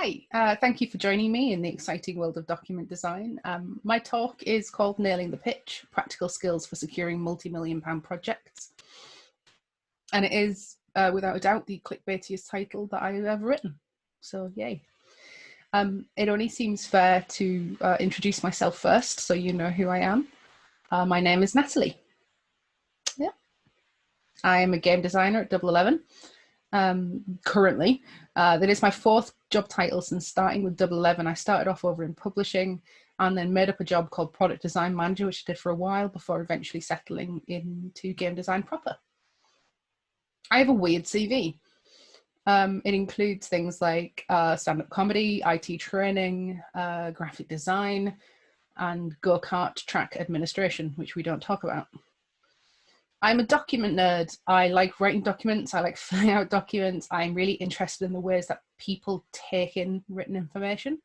Hi, thank you for joining me in the exciting world of document design. My talk is called Nailing the Pitch, Practical Skills for Securing Multi-million Pound Projects. And it is, without a doubt, the clickbaitiest title that I've ever written. So yay. It only seems fair to introduce myself first so you know who I am. My name is Natalie. Yeah. I am a game designer at Double 11. Currently. That is my fourth job title since starting with Double 11. I started off over in publishing and then made up a job called Product Design Manager, which I did for a while before eventually settling into game design proper. I have a weird CV. It includes things like stand-up comedy, IT training, graphic design, and go-kart track administration, which we don't talk about. I'm a document nerd. I like writing documents. I like filling out documents. I'm really interested in the ways that people take in written information.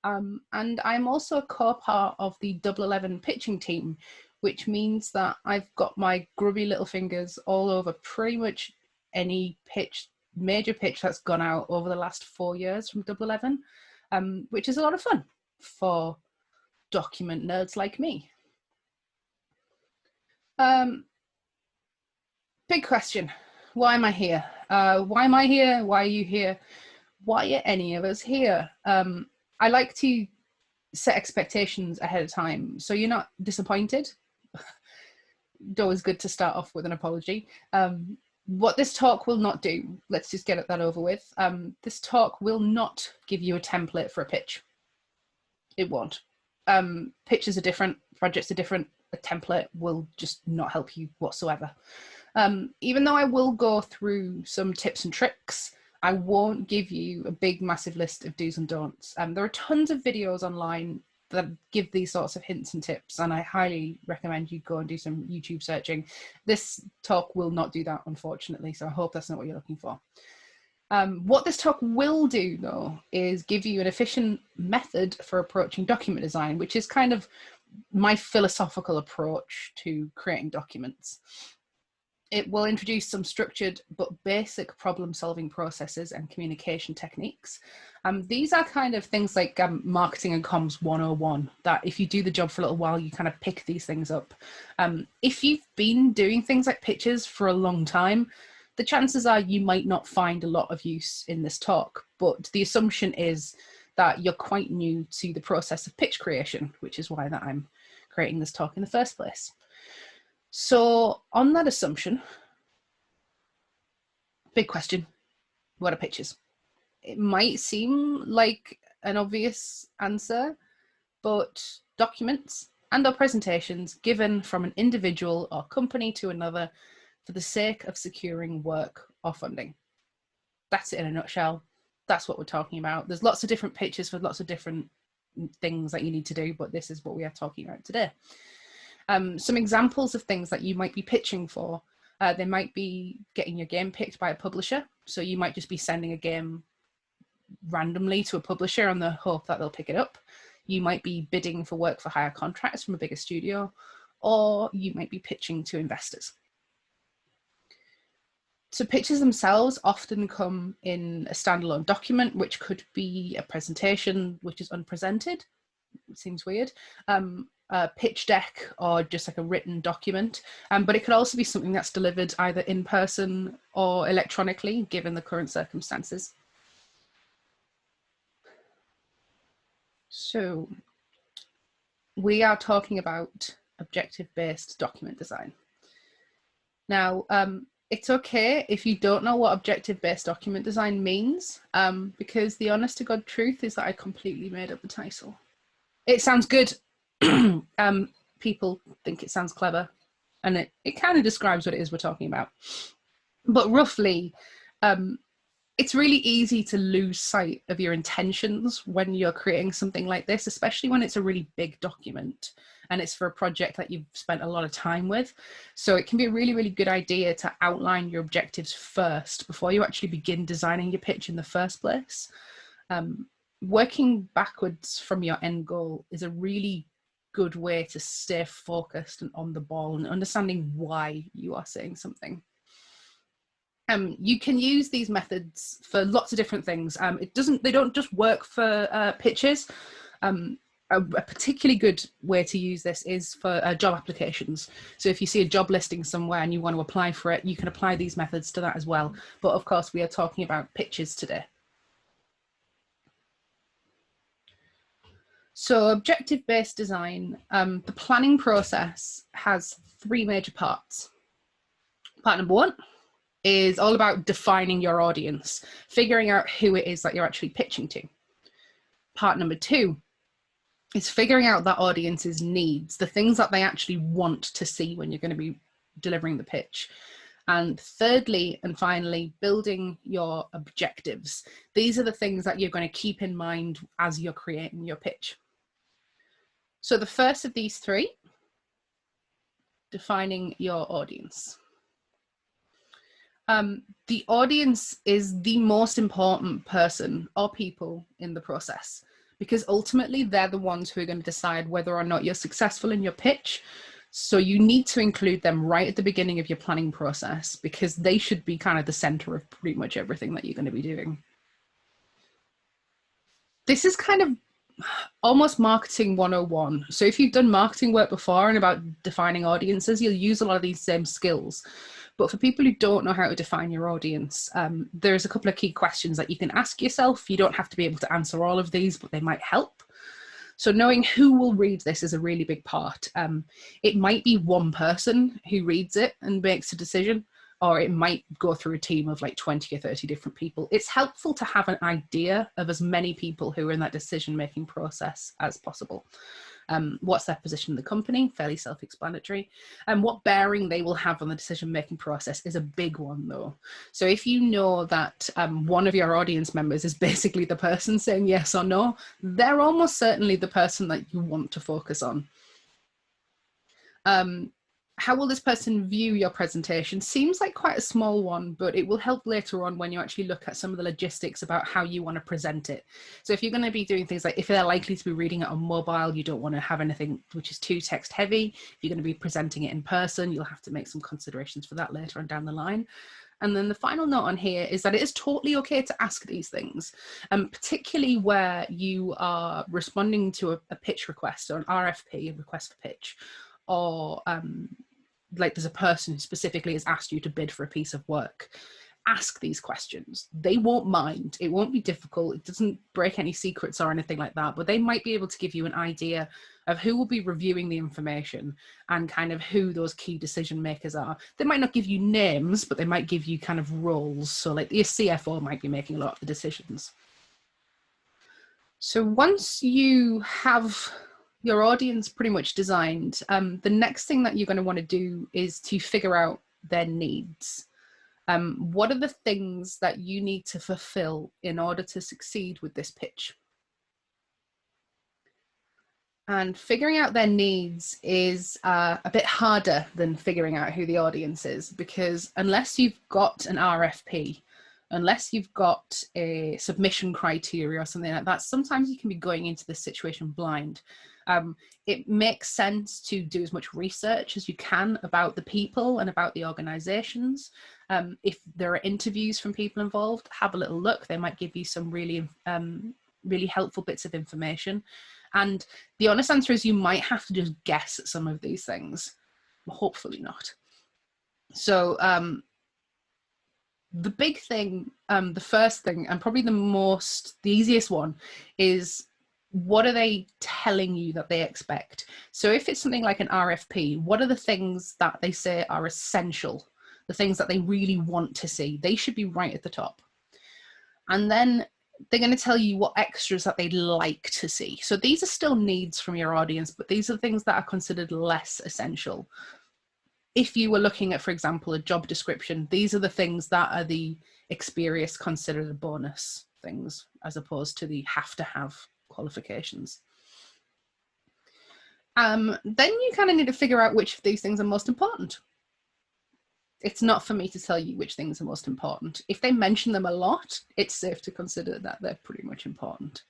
And I'm also a co-part of the Double 11 pitching team, which means that I've got my grubby little fingers all over pretty much any pitch, major pitch that's gone out over the last 4 years from Double 11, which is a lot of fun for document nerds like me. Big question. Why am I here? Why am I here? Why are you here? Why are any of us here? I like to set expectations ahead of time so you're not disappointed. It's always good to start off with an apology. What this talk will not do, let's just get that over with. This talk will not give you a template for a pitch. It won't. Pitches are different, projects are different. A template will just not help you whatsoever. Even though I will go through some tips and tricks, I won't give you a big, massive list of do's and don'ts. There are tons of videos online that give these sorts of hints and tips, and I highly recommend you go and do some YouTube searching. This talk will not do that, unfortunately, so I hope that's not what you're looking for. What this talk will do, though, is give you an efficient method for approaching document design, which is kind of my philosophical approach to creating documents. It will introduce some structured but basic problem-solving processes and communication techniques. These are kind of things like marketing and comms 101, that if you do the job for a little while, you kind of pick these things up. If you've been doing things like pitches for a long time, the chances are you might not find a lot of use in this talk, but the assumption is that you're quite new to the process of pitch creation, which is why that I'm creating this talk in the first place. So on that assumption, big question, what are pitches? It might seem like an obvious answer, but documents and/or presentations given from an individual or company to another for the sake of securing work or funding. That's it in a nutshell. That's what we're talking about. There's lots of different pitches for lots of different things that you need to do, but this is what we are talking about today. Some examples of things that you might be pitching for. They might be getting your game picked by a publisher. So you might just be sending a game randomly to a publisher on the hope that they'll pick it up. You might be bidding for work for hire contracts from a bigger studio, or you might be pitching to investors. So pitches themselves often come in a standalone document, which could be a presentation which is unpresented. It seems weird. A pitch deck or just like a written document. But it could also be something that's delivered either in person or electronically, given the current circumstances. So we are talking about objective-based document design. Now, it's okay if you don't know what objective-based document design means, because the honest to God truth is that I completely made up the title. It sounds good. People think it sounds clever, and it kind of describes what it is we're talking about. But roughly, it's really easy to lose sight of your intentions when you're creating something like this, especially when it's a really big document and it's for a project that you've spent a lot of time with. So it can be a really, really good idea to outline your objectives first before you actually begin designing your pitch in the first place. Working backwards from your end goal is a really good way to stay focused and on the ball and understanding why you are saying something. You can use these methods for lots of different things. They don't just work for pitches. A particularly good way to use this is for job applications. So if you see a job listing somewhere and you want to apply for it, you can apply these methods to that as well. But of course, we are talking about pitches today. So objective-based design, the planning process has 3 major parts. Part number 1 is all about defining your audience, figuring out who it is that you're actually pitching to. Part number 2 is figuring out that audience's needs, the things that they actually want to see when you're going to be delivering the pitch. And thirdly, and finally, building your objectives. These are the things that you're going to keep in mind as you're creating your pitch. So the first of these 3, defining your audience. The audience is the most important person or people in the process, because ultimately they're the ones who are going to decide whether or not you're successful in your pitch. So you need to include them right at the beginning of your planning process, because they should be kind of the center of pretty much everything that you're going to be doing. This is kind of almost marketing 101. So if you've done marketing work before and about defining audiences, you'll use a lot of these same skills. But for people who don't know how to define your audience, there's a couple of key questions that you can ask yourself. You don't have to be able to answer all of these, but they might help. So knowing who will read this is a really big part. It might be one person who reads it and makes a decision, or it might go through a team of like 20 or 30 different people. It's helpful to have an idea of as many people who are in that decision-making process as possible. What's their position in the company? Fairly self-explanatory. And what bearing they will have on the decision-making process is a big one, though. So if you know that one of your audience members is basically the person saying yes or no, they're almost certainly the person that you want to focus on. How will this person view your presentation? Seems like quite a small one, but it will help later on when you actually look at some of the logistics about how you want to present it. So if you're going to be doing things like, if they're likely to be reading it on mobile, you don't want to have anything which is too text heavy. If you're going to be presenting it in person, you'll have to make some considerations for that later on down the line. And then the final note on here is that it is totally okay to ask these things, particularly where you are responding to a pitch request or an RFP, a request for pitch, or like there's a person who specifically has asked you to bid for a piece of work. Ask these questions. They won't mind. It won't be difficult. It doesn't break any secrets or anything like that, but they might be able to give you an idea of who will be reviewing the information and kind of who those key decision makers are. They might not give you names, but they might give you kind of roles. So like your CFO might be making a lot of the decisions. So once you have your audience pretty much designed, the next thing that you're going to want to do is to figure out their needs. What are the things that you need to fulfill in order to succeed with this pitch? And figuring out their needs is a bit harder than figuring out who the audience is, because unless you've got an RFP, unless you've got a submission criteria or something like that, sometimes you can be going into this situation blind. It makes sense to do as much research as you can about the people and about the organizations. If there are interviews from people involved, have a little look. They might give you some really, really helpful bits of information. And the honest answer is you might have to just guess at some of these things. Hopefully not. So the big thing, the first thing, and probably the easiest one is, what are they telling you that they expect? So if it's something like an RFP, what are the things that they say are essential? The things that they really want to see? They should be right at the top. And then they're going to tell you what extras that they'd like to see. So these are still needs from your audience, but these are things that are considered less essential. If you were looking at, for example, a job description, these are the things that are the experience considered a bonus things, as opposed to the have to have qualifications. Then you kind of need to figure out which of these things are most important. It's not for me to tell you which things are most important. If they mention them a lot, it's safe to consider that they're pretty much important.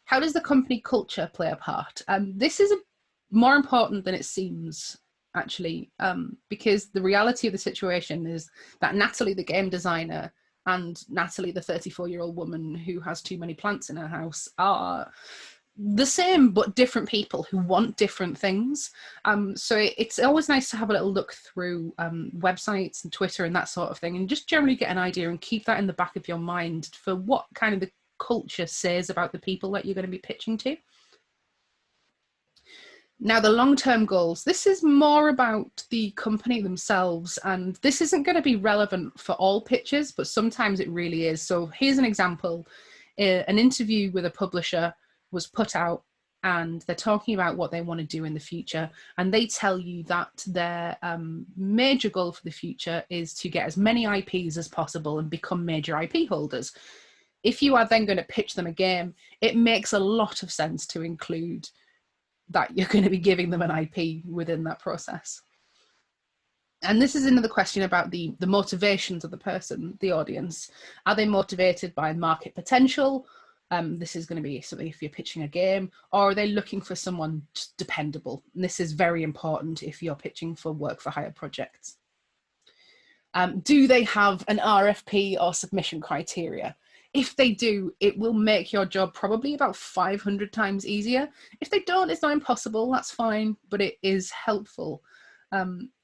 How does the company culture play a part? This is more important than it seems actually, because the reality of the situation is that Natalie, the game designer, and Natalie, the 34-year-old woman who has too many plants in her house, are the same but different people who want different things. So it's always nice to have a little look through websites and Twitter and that sort of thing, and just generally get an idea and keep that in the back of your mind for what kind of the culture says about the people that you're going to be pitching to. Now, the long-term goals, this is more about the company themselves, and this isn't going to be relevant for all pitches, but sometimes it really is. So here's an example. An interview with a publisher was put out, and they're talking about what they want to do in the future, and they tell you that their major goal for the future is to get as many IPs as possible and become major IP holders. If you are then going to pitch them a game, it makes a lot of sense to include that you're going to be giving them an IP within that process. And this is another question about the motivations of the person, the audience. Are they motivated by market potential? This is going to be something if you're pitching a game, or are they looking for someone just dependable? And this is very important if you're pitching for work for hire projects. Do they have an RFP or submission criteria? If they do, it will make your job probably about 500 times easier. If they don't, it's not impossible, that's fine, but it is helpful.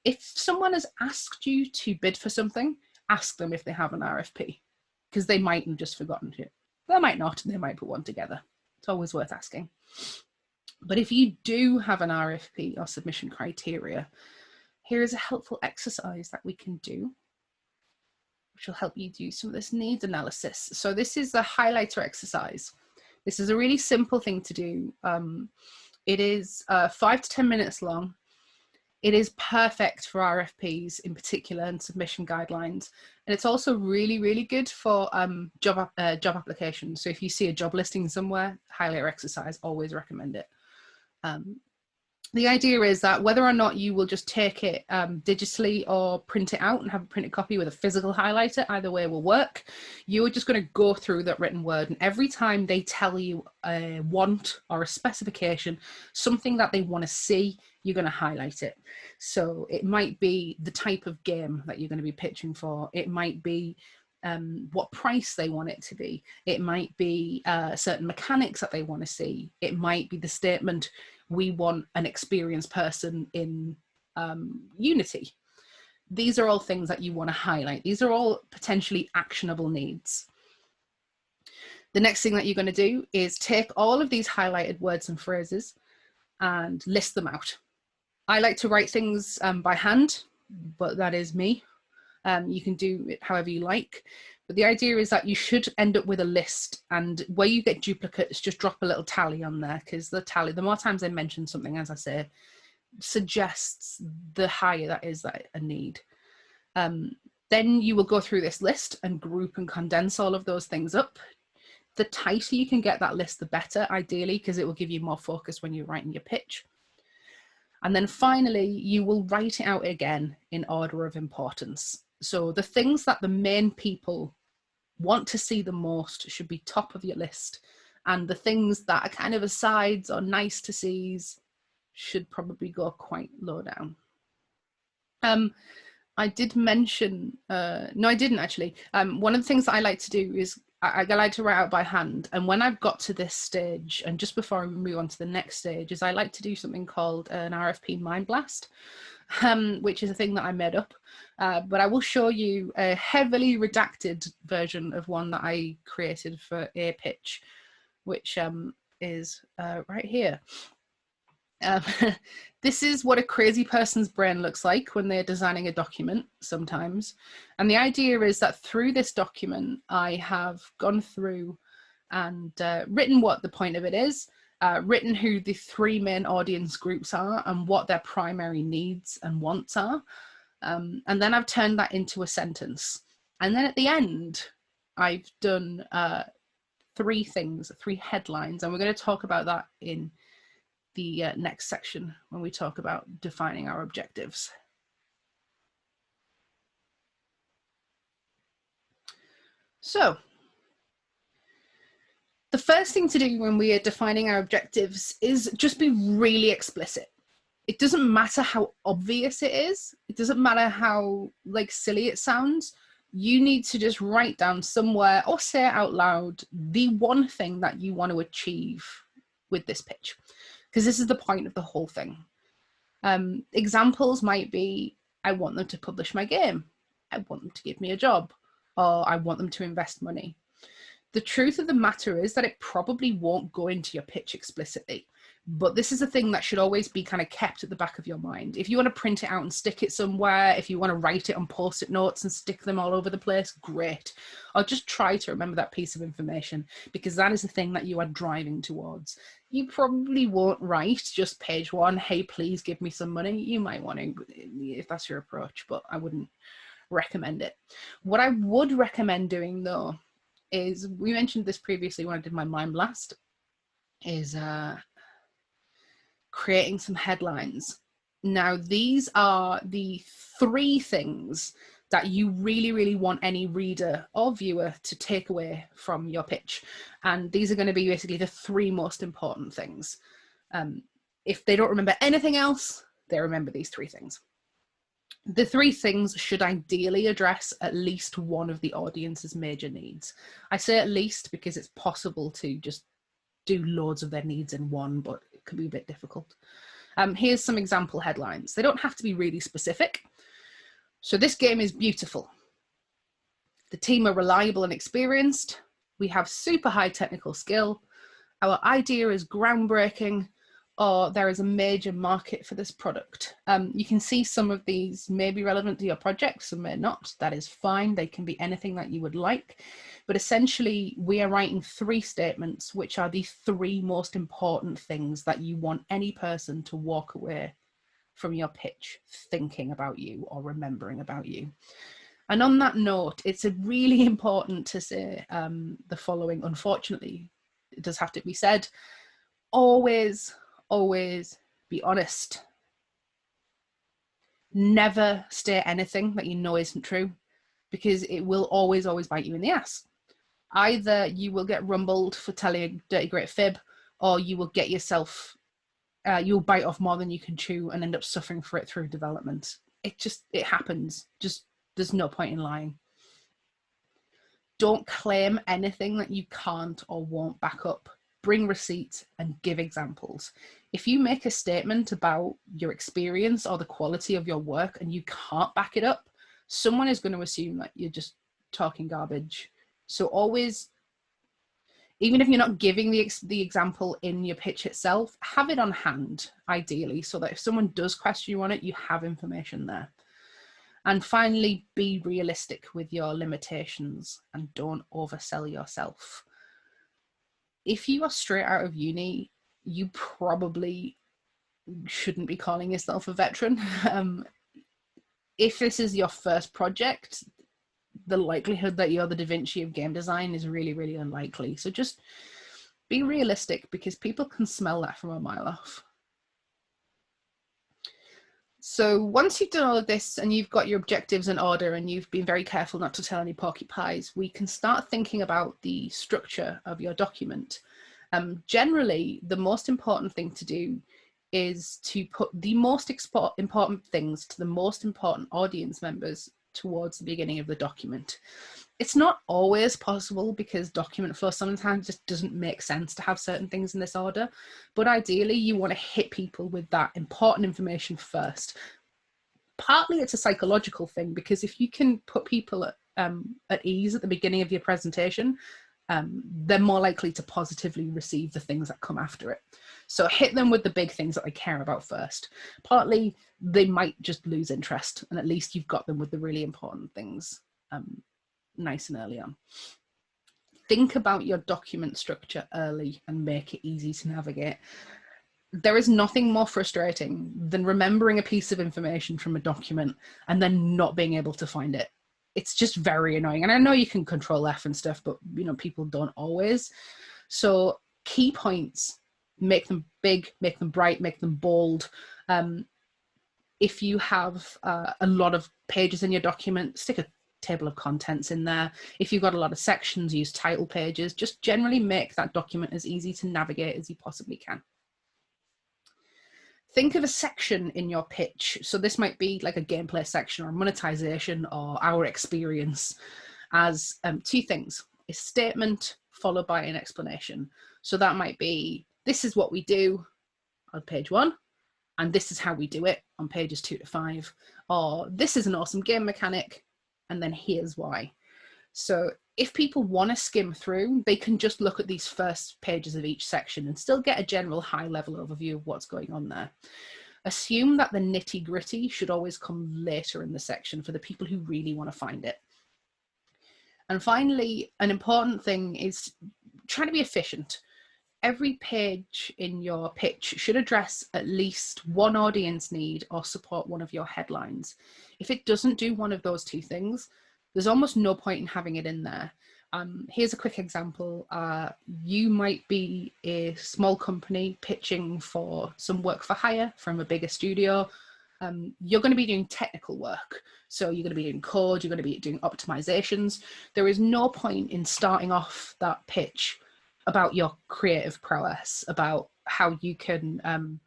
If someone has asked you to bid for something, ask them if they have an RFP, because they might have just forgotten it. They might not, and they might put one together. It's always worth asking. But if you do have an RFP or submission criteria, here is a helpful exercise that we can do, which will help you do some of this needs analysis. So this is the highlighter exercise. This is a really simple thing to do. It is 5 to 10 minutes long. It is perfect for RFPs in particular and submission guidelines. And it's also really, really good for job applications. So if you see a job listing somewhere, highlighter exercise, always recommend it. The idea is that whether or not you will just take it digitally or print it out and have a printed copy with a physical highlighter, either way will work. You're just going to go through that written word, and every time they tell you a want or a specification, something that they want to see, you're going to highlight it. So it might be the type of game that you're going to be pitching for. It might be what price they want it to be. It might be certain mechanics that they want to see. It might be the statement, we want an experienced person in Unity. These are all things that you want to highlight. These are all potentially actionable needs. The next thing that you're going to do is take all of these highlighted words and phrases and list them out. I like to write things by hand, but that is me. You can do it however you like. But the idea is that you should end up with a list, and where you get duplicates, just drop a little tally on there, because the tally, the more times I mention something, as I say, suggests the higher that is that a need. Then you will go through this list and group and condense all of those things up. The tighter you can get that list, the better, ideally, because it will give you more focus when you're writing your pitch. And then finally, you will write it out again in order of importance. So the things that the main people want to see the most should be top of your list. And the things that are kind of asides or nice to sees should probably go quite low down. I did mention, no, I didn't actually. One of the things that I like to do is I like to write out by hand. And when I've got to this stage, and just before I move on to the next stage, is I like to do something called an RFP mind blast, which is a thing that I made up. But I will show you a heavily redacted version of one that I created for a pitch, which is right here. This is what a crazy person's brain looks like when they're designing a document sometimes. And the idea is that through this document, I have gone through and written what the point of it is, written who the 3 main audience groups are and what their primary needs and wants are. And then I've turned that into a sentence. And then at the end, I've done 3 things, 3 headlines, and we're going to talk about that in the next section when we talk about defining our objectives. So the first thing to do when we are defining our objectives is just be really explicit. it doesn't matter how obvious it is. It doesn't matter how like silly it sounds. You need to just write down somewhere or say it out loud the one thing that you want to achieve with this pitch, because this is the point of the whole thing. Examples might be, I want them to publish my game. I want them to give me a job, or I want them to invest money. The truth of the matter is that it probably won't go into your pitch explicitly, but this is a thing that should always be kind of kept at the back of your mind. If you want to print it out and stick it somewhere, if you want to write it on post-it notes and stick them all over the place, great. Or just try to remember that piece of information, because that is the thing that you are driving towards. You probably won't write just page 1, hey, please give me some money. You might want to, if that's your approach, but I wouldn't recommend it. What I would recommend doing though, is, we mentioned this previously when I did my Mind Blast, is creating some headlines. Now, these are the 3 things that you really, really want any reader or viewer to take away from your pitch. And these are going to be basically the 3 most important things. If they don't remember anything else, they remember these 3 things. The 3 things should ideally address at least one of the audience's major needs. I say at least because it's possible to just do loads of their needs in one, but it can be a bit difficult. Here's some example headlines. They don't have to be really specific. So this game is beautiful. The team are reliable and experienced. We have super high technical skill. Our idea is groundbreaking, or there is a major market for this product. You can see some of these may be relevant to your project, some may not. That is fine. They can be anything that you would like. But essentially, we are writing 3 statements, which are the 3 most important things that you want any person to walk away from your pitch thinking about you or remembering about you. And on that note, it's really important to say the following. Unfortunately, it does have to be said. Always be honest. Never state anything that you know isn't true, because it will always bite you in the ass. Either you will get rumbled for telling a dirty great fib, or you will get yourself, you'll bite off more than you can chew and end up suffering for it through development. It happens. Just, there's no point in lying. Don't claim anything that you can't or won't back up. Bring receipts and give examples. If you make a statement about your experience or the quality of your work and you can't back it up, someone is going to assume that you're just talking garbage. So always, even if you're not giving the example in your pitch itself, have it on hand, ideally, so that if someone does question you on it, you have information there. And finally, be realistic with your limitations and don't oversell yourself. If you are straight out of uni, you probably shouldn't be calling yourself a veteran. If this is your first project, the likelihood that you're the Da Vinci of game design is really, really unlikely. So just be realistic, because people can smell that from a mile off. So once you've done all of this and you've got your objectives in order and you've been very careful not to tell any porcupines, we can start thinking about the structure of your document. Generally, the most important thing to do is to put the most important things to the most important audience members towards the beginning of the document. It's not always possible, because document flow sometimes just doesn't make sense to have certain things in this order, but ideally you want to hit people with that important information first. Partly it's a psychological thing, because if you can put people at ease at the beginning of your presentation, they're more likely to positively receive the things that come after it. So hit them with the big things that they care about first. Partly they might just lose interest, and at least you've got them with the really important things nice and early on. Think about your document structure early and make it easy to navigate. There is nothing more frustrating than remembering a piece of information from a document and then not being able to find it. It's just very annoying. And I know you can control F and stuff, but you know, people don't always. So key points, make them big, make them bright, make them bold. If you have a lot of pages in your document, stick a table of contents in there. If you've got a lot of sections, use title pages. Just generally make that document as easy to navigate as you possibly can. Think of a section in your pitch. So this might be like a gameplay section or monetization or our experience as two things: a statement followed by an explanation. So that might be, this is what we do on page 1, and this is how we do it on pages 2 to 5. Or this is an awesome game mechanic, and then here's why. So if people want to skim through, they can just look at these first pages of each section and still get a general high-level overview of what's going on there. Assume that the nitty-gritty should always come later in the section for the people who really want to find it. And finally, an important thing is try to be efficient. Every page in your pitch should address at least one audience need or support one of your headlines. If it doesn't do one of those two things, there's almost no point in having it in there. Here's a quick example. You might be a small company pitching for some work for hire from a bigger studio. You're going to be doing technical work. So you're going to be doing code, you're going to be doing optimizations. There is no point in starting off that pitch about your creative prowess, about how you can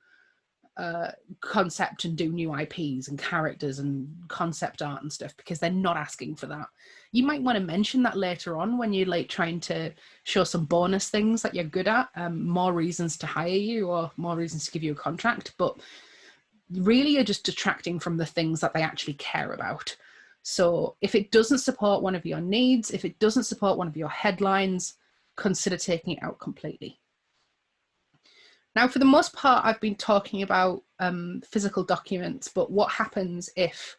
concept and do new IPs and characters and concept art and stuff, because they're not asking for that. You might want to mention that later on when you're like trying to show some bonus things that you're good at, more reasons to hire you or more reasons to give you a contract, but really you're just detracting from the things that they actually care about. So if it doesn't support one of your needs, if it doesn't support one of your headlines, consider taking it out completely. Now, for the most part, I've been talking about physical documents, but what happens if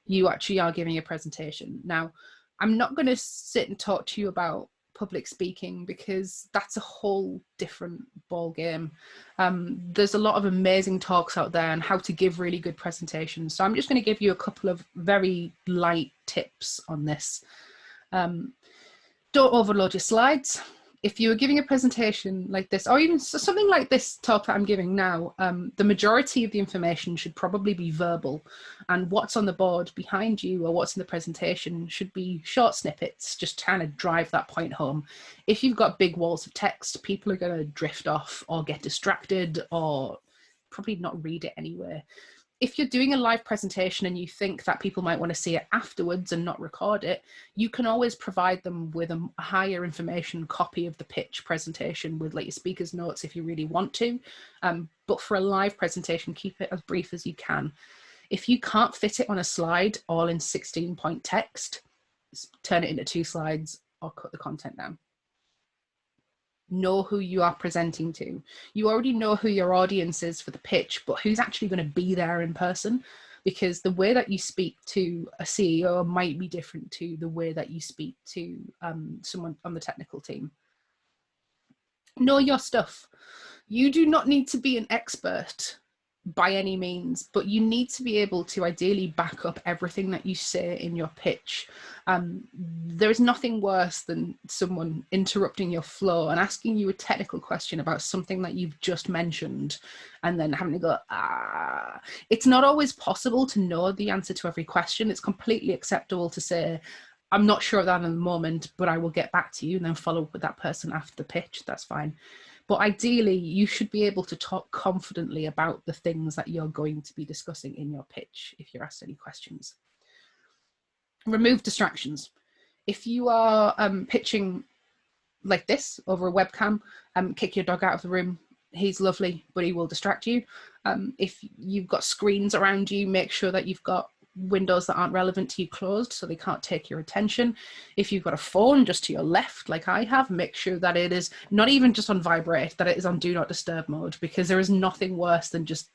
you actually are giving a presentation? Now, I'm not going to sit and talk to you about public speaking because that's a whole different ball game. There's a lot of amazing talks out there on how to give really good presentations. So I'm just going to give you a couple of very light tips on this. Don't overload your slides. If you were giving a presentation like this, or even something like this talk that I'm giving now, the majority of the information should probably be verbal, and what's on the board behind you or what's in the presentation should be short snippets, just trying to drive that point home. If you've got big walls of text, people are going to drift off or get distracted or probably not read it anyway. If you're doing a live presentation and you think that people might want to see it afterwards and not record it, you can always provide them with a higher information copy of the pitch presentation with like your speaker's notes if you really want to. But for a live presentation, keep it as brief as you can. If you can't fit it on a slide all in 16-point text, turn it into 2 slides or cut the content down. Know who you are presenting to. You already know who your audience is for the pitch, but who's actually going to be there in person? Because the way that you speak to a CEO might be different to the way that you speak to someone on the technical team. Know your stuff. You do not need to be an expert by any means, but you need to be able to ideally back up everything that you say in your pitch. There's nothing worse than someone interrupting your flow and asking you a technical question about something that you've just mentioned and then having to go, It's not always possible to know the answer to every question. It's completely acceptable to say, I'm not sure of that in the moment, but I will get back to you, and then follow up with that person after the pitch. That's fine. But ideally, you should be able to talk confidently about the things that you're going to be discussing in your pitch if you're asked any questions. Remove distractions. If you are pitching like this over a webcam, kick your dog out of the room. He's lovely, but he will distract you. If you've got screens around you, make sure that you've got windows that aren't relevant to you closed so they can't take your attention. If you've got a phone just to your left like I have, make sure that it is not even just on vibrate, that it is on do not disturb mode, because there is nothing worse than just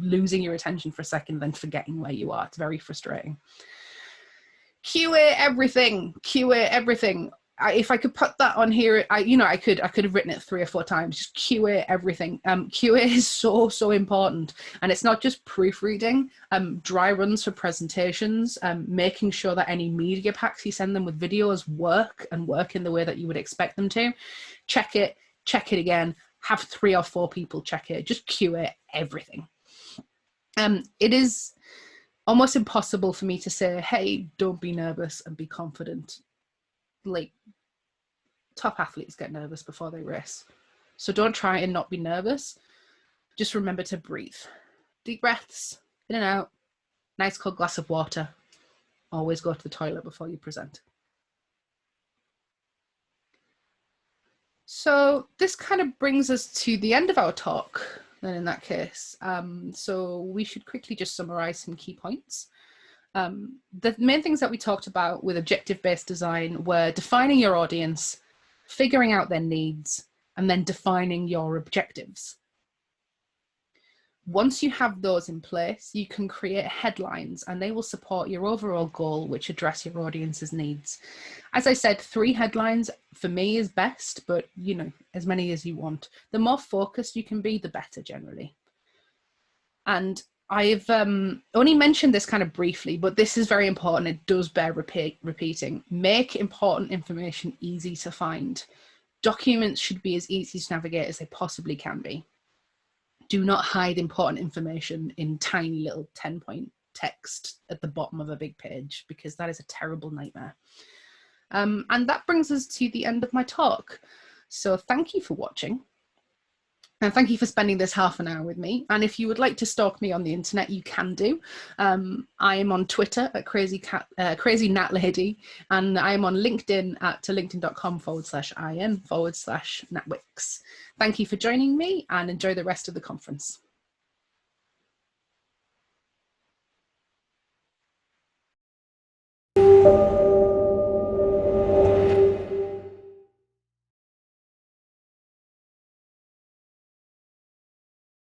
losing your attention for a second and then forgetting where you are. It's very frustrating. QA everything. QA everything. If I could put that on here, I could have written it 3 or 4 times. Just QA everything. QA is so important, and it's not just proofreading. Dry runs for presentations. Making sure that any media packs you send them with videos work in the way that you would expect them to. Check it again. Have 3 or 4 people check it. Just QA everything. It is almost impossible for me to say, hey, don't be nervous and be confident. Like, top athletes get nervous before they race. So don't try and not be nervous. Just remember to breathe. Deep breaths, in and out, nice cold glass of water. Always go to the toilet before you present. So this kind of brings us to the end of our talk, then in that case. So we should quickly just summarize some key points. The main things that we talked about with objective-based design were defining your audience, figuring out their needs, and then defining your objectives. Once you have those in place, you can create headlines and they will support your overall goal, which address your audience's needs. As I said, 3 headlines for me is best, but you know, as many as you want. The more focused you can be, the better generally. And I've only mentioned this kind of briefly, but this is very important. It does bear repeating. Make important information easy to find. Documents should be as easy to navigate as they possibly can be. Do not hide important information in tiny little 10-point text at the bottom of a big page, because that is a terrible nightmare. And that brings us to the end of my talk. So thank you for watching. And thank you for spending this half an hour with me. And if you would like to stalk me on the internet, you can do. I am on Twitter at Crazy Nat Lady, and I am on LinkedIn at linkedin.com/IN/Nat Wicks. Thank you for joining me and enjoy the rest of the conference.